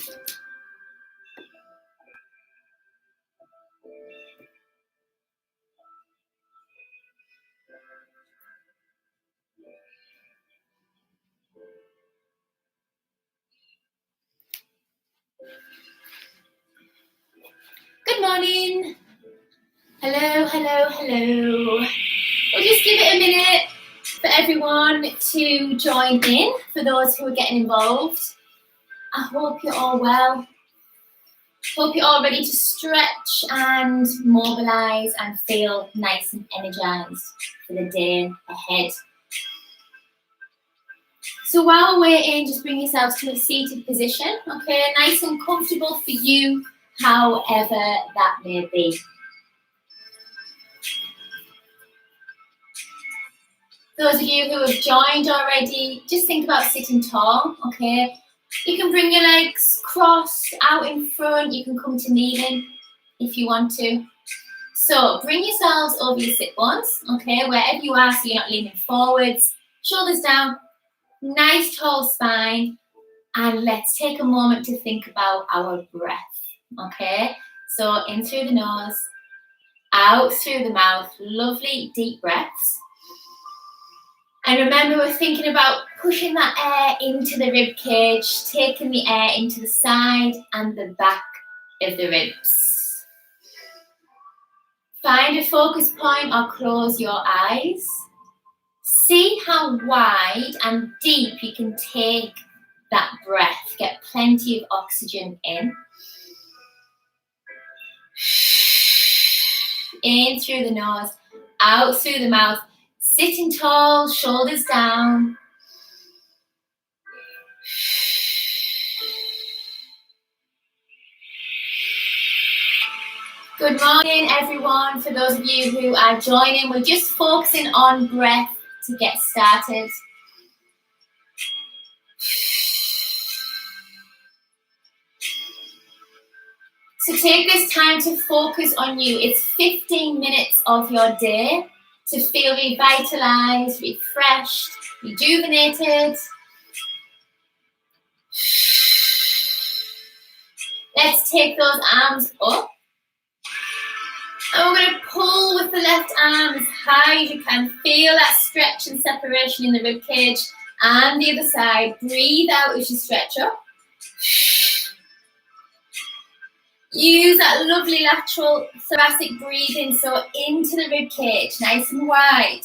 Good morning. Hello, hello, hello. We'll just give it a minute for everyone to join in, for those who are getting involved. I hope you're all well. Hope you're all ready to stretch and mobilise and feel nice and energised for the day ahead. So while we're waiting, just bring yourselves to a seated position, okay? Nice and comfortable for you, however that may be. Those of you who have joined already, just think about sitting tall, okay? You can bring your legs crossed out in front. You can come to kneeling if you want to. So bring yourselves over your sit bones, okay? Wherever you are, so you're not leaning forwards. Shoulders down, nice tall spine. And let's take a moment to think about our breath, okay? So in through the nose, out through the mouth. Lovely deep breaths. And remember, we're thinking about pushing that air into the rib cage, taking the air into the side and the back of the ribs. Find a focus point or close your eyes. See how wide and deep you can take that breath. Get plenty of oxygen in. In through the nose, out through the mouth. Sitting tall, shoulders down. Good morning, everyone. For those of you who are joining, we're just focusing on breath to get started. So take this time to focus on you. It's 15 minutes of your day to feel revitalized, refreshed, rejuvenated. Let's take those arms up. And we're going to pull with the left arm as high as you can. Feel that stretch and separation in the rib cage. And the other side. Breathe out as you stretch up. Use that lovely lateral thoracic breathing, so into the rib cage, nice and wide.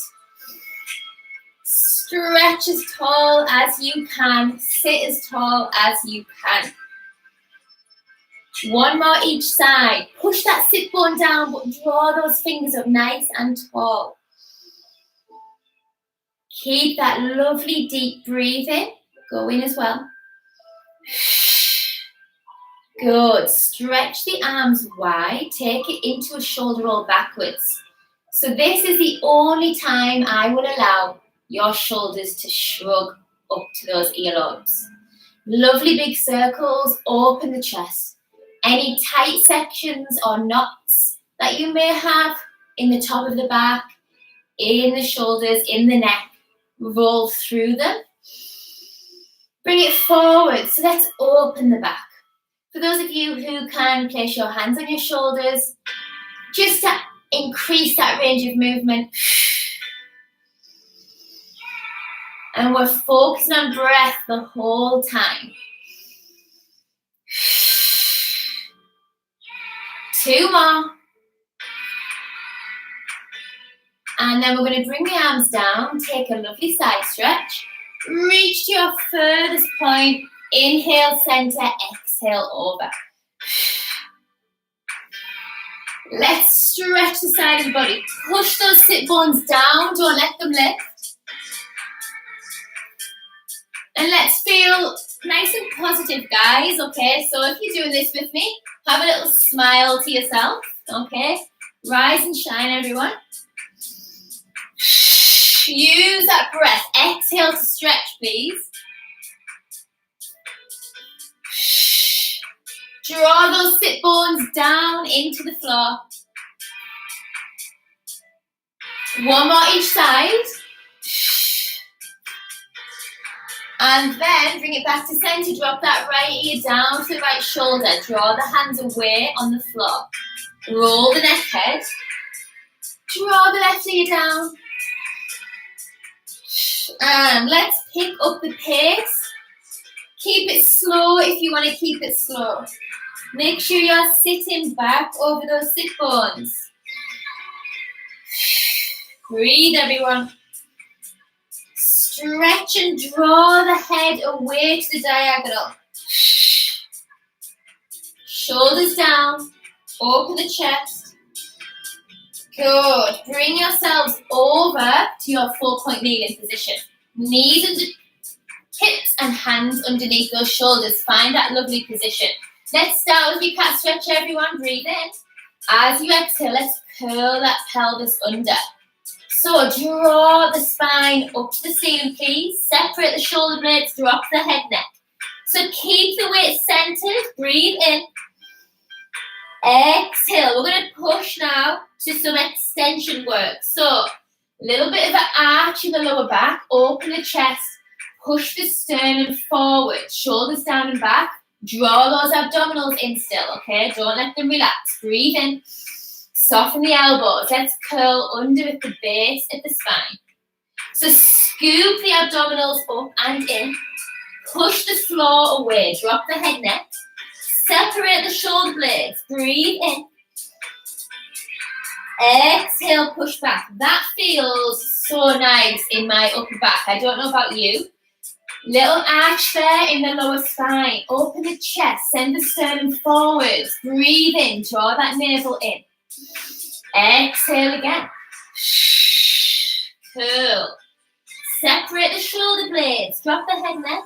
Stretch as tall as you can, sit as tall as you can. One more each side. Push that sit bone down, but draw those fingers up nice and tall. Keep that lovely deep breathing. Go in as well. Good. Stretch the arms wide. Take it into a shoulder roll backwards. So this is the only time I will allow your shoulders to shrug up to those earlobes. Lovely big circles. Open the chest. Any tight sections or knots that you may have in the top of the back, in the shoulders, in the neck, roll through them. Bring it forward. So let's open the back. For those of you who can place your hands on your shoulders, just to increase that range of movement. And we're focusing on breath the whole time. 2 more. And then we're going to bring the arms down, take a lovely side stretch. Reach to your furthest point. Inhale, center, exhale, over. Let's stretch the side of the body. Push those sit bones down, don't let them lift. And let's feel nice and positive, guys, okay? So if you're doing this with me, have a little smile to yourself, okay? Rise and shine, everyone. Use that breath. Exhale to stretch, please. Draw those sit bones down into the floor. One more each side. And then bring it back to center. Drop that right ear down to the right shoulder. Draw the hands away on the floor. Roll the neck head. Draw the left ear down. And let's pick up the pace. Keep it slow if you want to keep it slow. Make sure you're sitting back over those sit bones. Breathe, everyone. Stretch and draw the head away to the diagonal. Shoulders down. Open the chest. Good. Bring yourselves over to your 4-point kneeling position. Knees under hips and hands underneath those shoulders. Find that lovely position. Let's start with your cat stretch, everyone. Breathe in. As you exhale, let's curl that pelvis under. So draw the spine up to the ceiling, please. Separate the shoulder blades, drop the head neck. So keep the weight centered. Breathe in. Exhale. We're going to push now to some extension work. So a little bit of an arch in the lower back. Open the chest. Push the sternum forward. Shoulders down and back. Draw those abdominals in still, okay? Don't let them relax. Breathe in. Soften the elbows. Let's curl under at the base of the spine. So scoop the abdominals up and in. Push the floor away. Drop the head neck. Separate the shoulder blades. Breathe in. Exhale, push back. That feels so nice in my upper back. I don't know about you. Little arch there in the lower spine. Open the chest. Send the sternum forwards. Breathe in. Draw that navel in. Exhale again. Curl. Separate the shoulder blades. Drop the head neck.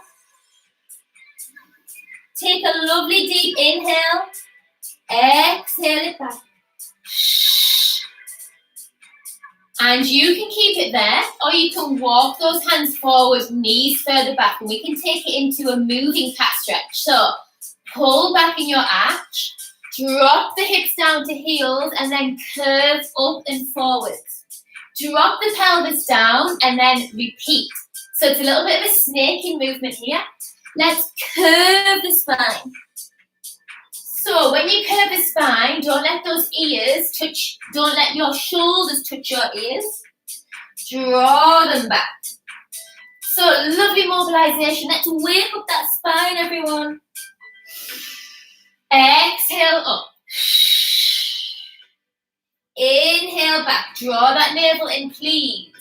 Take a lovely deep inhale. Exhale it back. And you can keep it there, or you can walk those hands forward, knees further back, and we can take it into a moving cat stretch. So pull back in your arch. Drop the hips down to heels and then curve up and forwards. Drop the pelvis down and then repeat. So it's a little bit of a snaking movement here. Let's curve the spine. So when you curve the spine, don't let those ears touch, don't let your shoulders touch your ears. Draw them back. So lovely mobilization. Let's wake up that spine, everyone. Exhale up. Inhale back. Draw that navel in, please.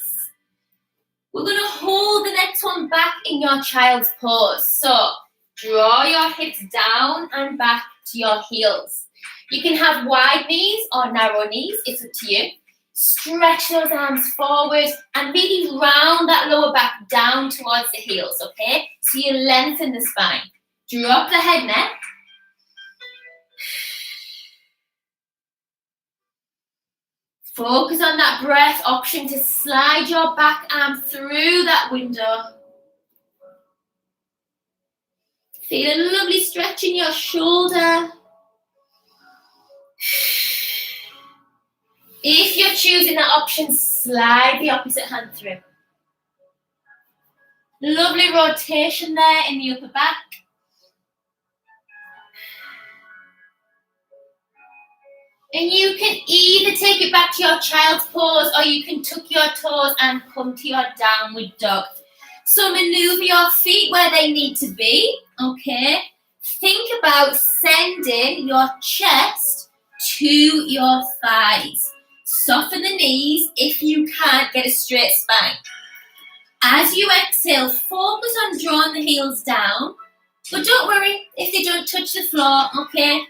We're going to hold the next one back in your child's pose. So draw your hips down and back to your heels. You can have wide knees or narrow knees. It's up to you. Stretch those arms forward and really round that lower back down towards the heels, okay? So you lengthen the spine. Drop the head neck. Focus on that breath. Option to slide your back arm through that window. Feel a lovely stretch in your shoulder. If you're choosing that option, slide the opposite hand through. Lovely rotation there in the upper back. And you can either take it back to your child's pose or you can tuck your toes and come to your downward dog. So maneuver your feet where they need to be, okay? Think about sending your chest to your thighs. Soften the knees if you can't get a straight spine. As you exhale, focus on drawing the heels down. But don't worry if they don't touch the floor, okay?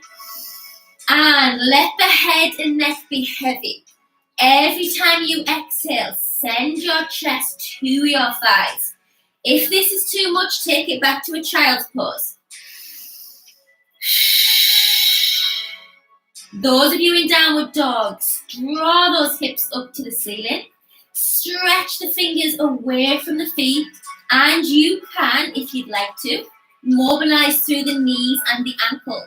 And let the head and neck be heavy. Every time you exhale, send your chest to your thighs. If this is too much, take it back to a child's pose. Those of you in downward dogs, draw those hips up to the ceiling. Stretch the fingers away from the feet. And you can, if you'd like to, mobilize through the knees and the ankles.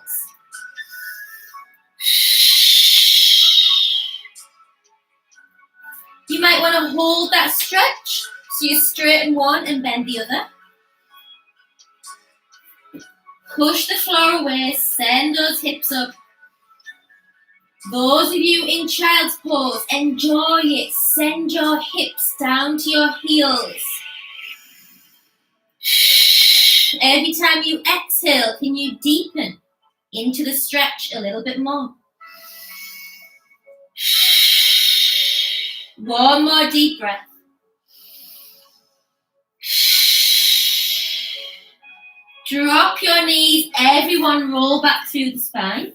You might want to hold that stretch. So you straighten one and bend the other. Push the floor away, send those hips up. Those of you in child's pose, enjoy it. Send your hips down to your heels. Every time you exhale, can you deepen into the stretch a little bit more? One more deep breath. Drop your knees, everyone roll back through the spine.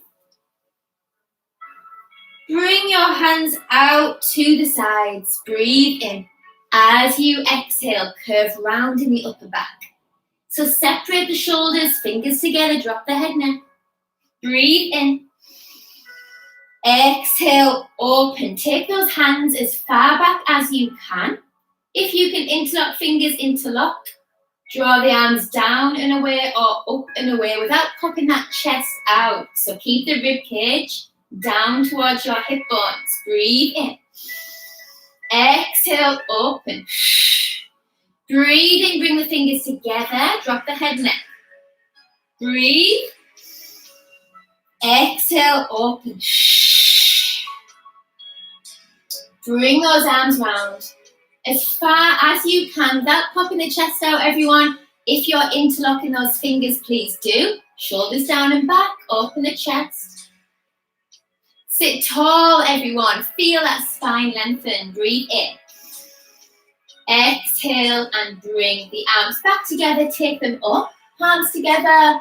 Bring your hands out to the sides, breathe in. As you exhale, curve round in the upper back. So separate the shoulders, fingers together, drop the head now. Breathe in. Exhale, open. Take those hands as far back as you can. If you can interlock fingers, interlock. Draw the arms down and away or up and away without popping that chest out. So keep the rib cage down towards your hip bones. Breathe in. Exhale, open. Breathe in, bring the fingers together. Drop the head neck. Breathe. Exhale, open. Bring those arms round as far as you can without popping the chest out, everyone. If you're interlocking those fingers, please do. Shoulders down and back, open the chest. Sit tall, everyone. Feel that spine lengthen. Breathe in. Exhale and bring the arms back together. Take them up, palms together.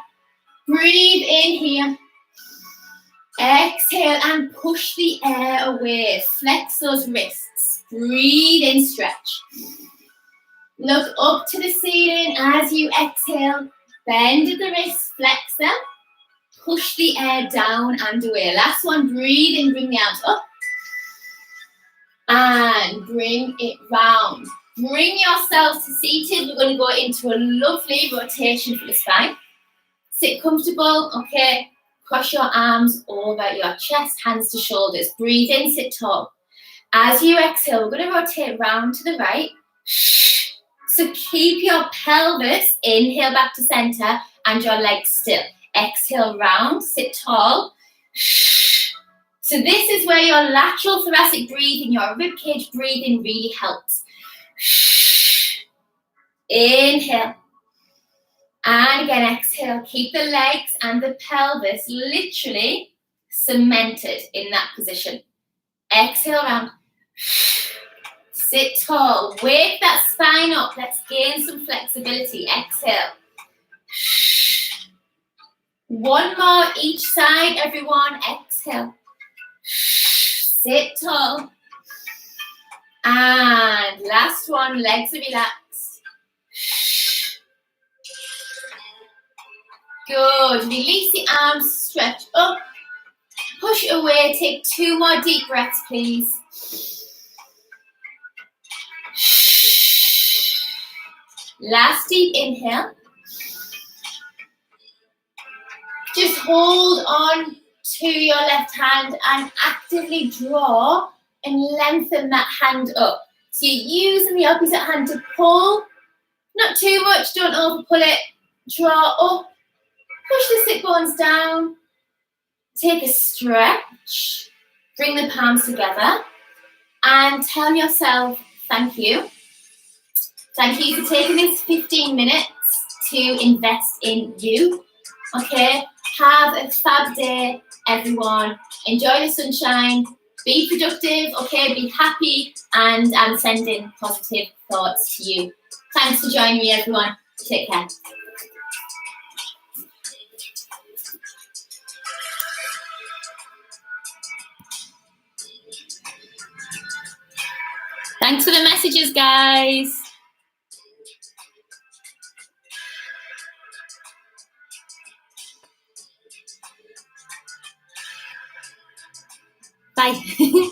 Breathe in here. Exhale and push the air away. Flex those wrists. Breathe in, stretch. Look up to the ceiling as you exhale. Bend the wrists, flex them. Push the air down and away. Last one, breathe in, bring the arms up. And bring it round. Bring yourselves to seated. We're going to go into a lovely rotation for the spine. Sit comfortable, okay? Cross your arms over your chest, hands to shoulders. Breathe in, sit tall. As you exhale, we're going to rotate round to the right. So keep your pelvis, inhale back to center, and your legs still. Exhale round, sit tall. So this is where your lateral thoracic breathing, your ribcage breathing really helps. Inhale. And again, exhale. Keep the legs and the pelvis literally cemented in that position. Exhale round. Sit tall. Wake that spine up. Let's gain some flexibility. Exhale. One more each side, everyone. Exhale. Sit tall. And last one, legs are relaxed. Good. Release the arms, stretch up. Push away. Take 2 more deep breaths, please. Last deep inhale. Just hold on to your left hand and actively draw and lengthen that hand up. So you're using the opposite hand to pull. Not too much, don't over pull it. Draw up. Push the sit bones down. Take a stretch. Bring the palms together. And tell yourself thank you. Thank you for taking this 15 minutes to invest in you. Okay, have a fab day, everyone. Enjoy the sunshine. Be productive, okay, be happy, and I'm sending positive thoughts to you. Thanks for joining me, everyone. Take care. Thanks for the messages, guys. Bye.